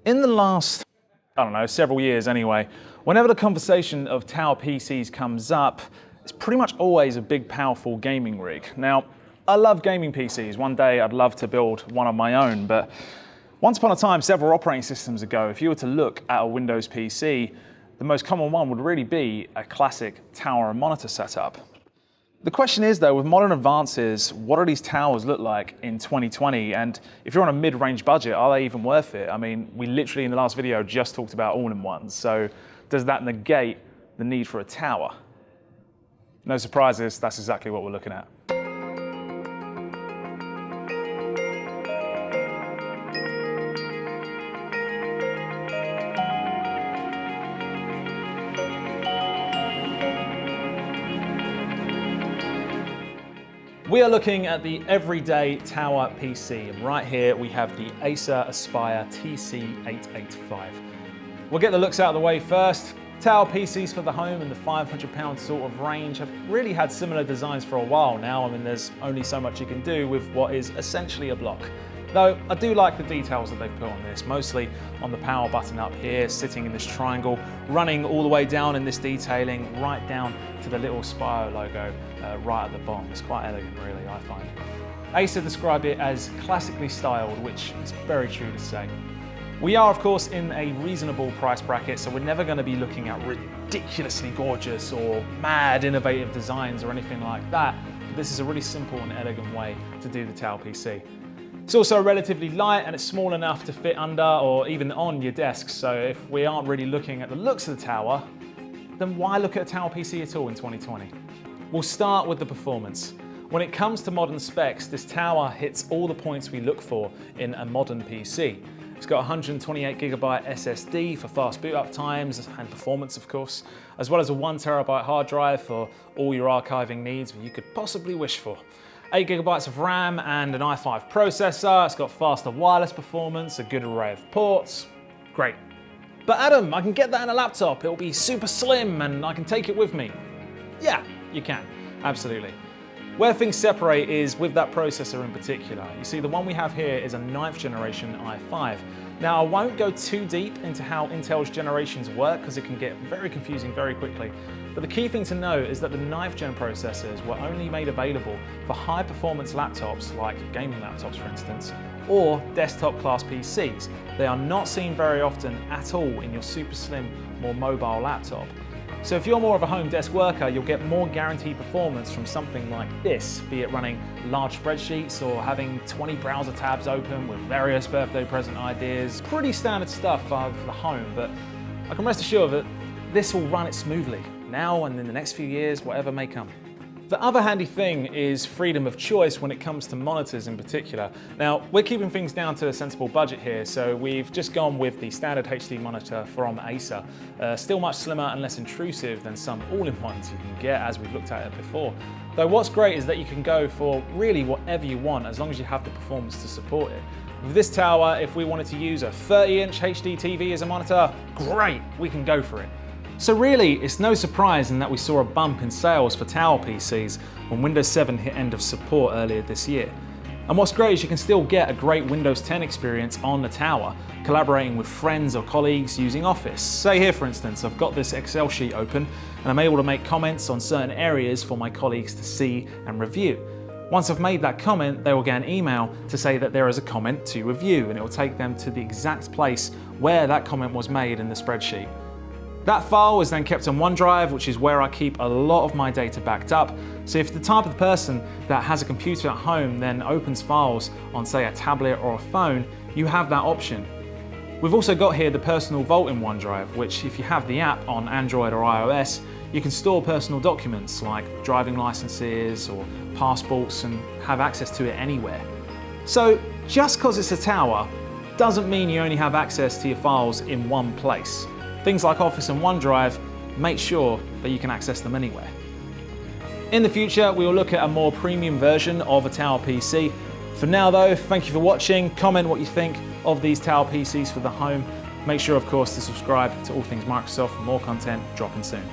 In the last, I don't know, several years anyway, whenever the conversation of tower PCs comes up, it's pretty much always a big, powerful gaming rig. Now, I love gaming PCs. One day I'd love to build one of my own, but once upon a time, several operating systems ago, if you were to look at a Windows PC, the most common one would really be a classic tower and monitor setup. The question is though, with modern advances, what do these towers look like in 2020? And if you're on a mid-range budget, are they even worth it? I mean, we literally in the last video just talked about all-in-ones. So does that negate the need for a tower? No surprises, that's exactly what we're looking at. We are looking at the everyday tower PC, and right here we have the Acer Aspire TC-885. We'll get the looks out of the way first. Tower PCs for the home in the £500 sort of range have really had similar designs for a while now. I mean, there's only so much you can do with what is essentially a block. Though I do like the details that they've put on this, mostly on the power button up here, sitting in this triangle, running all the way down in this detailing, right down to the little Spire logo right at the bottom. It's quite elegant, really, I find. Acer described it as classically styled, which is very true to say. We are, of course, in a reasonable price bracket, so we're never going to be looking at ridiculously gorgeous or mad innovative designs or anything like that. But this is a really simple and elegant way to do the tower PC. It's also relatively light and it's small enough to fit under or even on your desk. So if we aren't really looking at the looks of the tower, then why look at a tower PC at all in 2020? We'll start with the performance. When it comes to modern specs, this tower hits all the points we look for in a modern PC. It's got 128GB SSD for fast boot up times and performance, of course, as well as a 1TB hard drive for all your archiving needs you could possibly wish for. 8GB of RAM and an i5 processor. It's got faster wireless performance, a good array of ports. Great. But Adam, I can get that in a laptop. It'll be super slim and I can take it with me. Yeah, you can, absolutely. Where things separate is with that processor in particular. You see, the one we have here is a 9th generation i5. Now, I won't go too deep into how Intel's generations work because it can get very confusing very quickly. But the key thing to know is that the 9th gen processors were only made available for high performance laptops like gaming laptops, for instance, or desktop class PCs. They are not seen very often at all in your super slim, more mobile laptop. So if you're more of a home desk worker, you'll get more guaranteed performance from something like this, be it running large spreadsheets or having 20 browser tabs open with various birthday present ideas. Pretty standard stuff for the home, but I can rest assured that this will run it smoothly, now and in the next few years, whatever may come. The other handy thing is freedom of choice when it comes to monitors in particular. Now, we're keeping things down to a sensible budget here, so we've just gone with the standard HD monitor from Acer. Still much slimmer and less intrusive than some all-in-ones you can get, as we've looked at it before. Though what's great is that you can go for really whatever you want, as long as you have the performance to support it. With this tower, if we wanted to use a 30-inch HD TV as a monitor, great, we can go for it. So really, it's no surprise in that we saw a bump in sales for tower PCs when Windows 7 hit end of support earlier this year. And what's great is you can still get a great Windows 10 experience on the tower, collaborating with friends or colleagues using Office. Say here, for instance, I've got this Excel sheet open and I'm able to make comments on certain areas for my colleagues to see and review. Once I've made that comment, they will get an email to say that there is a comment to review, and it will take them to the exact place where that comment was made in the spreadsheet. That file is then kept on OneDrive, which is where I keep a lot of my data backed up. So if you're the type of person that has a computer at home, then opens files on, say, a tablet or a phone, you have that option. We've also got here the personal vault in OneDrive, which if you have the app on Android or iOS, you can store personal documents like driving licenses or passports and have access to it anywhere. So just because it's a tower doesn't mean you only have access to your files in one place. Things like Office and OneDrive, make sure that you can access them anywhere. In the future, we will look at a more premium version of a tower PC. For now though, thank you for watching. Comment what you think of these tower PCs for the home. Make sure, of course, to subscribe to All Things Microsoft for more content dropping soon.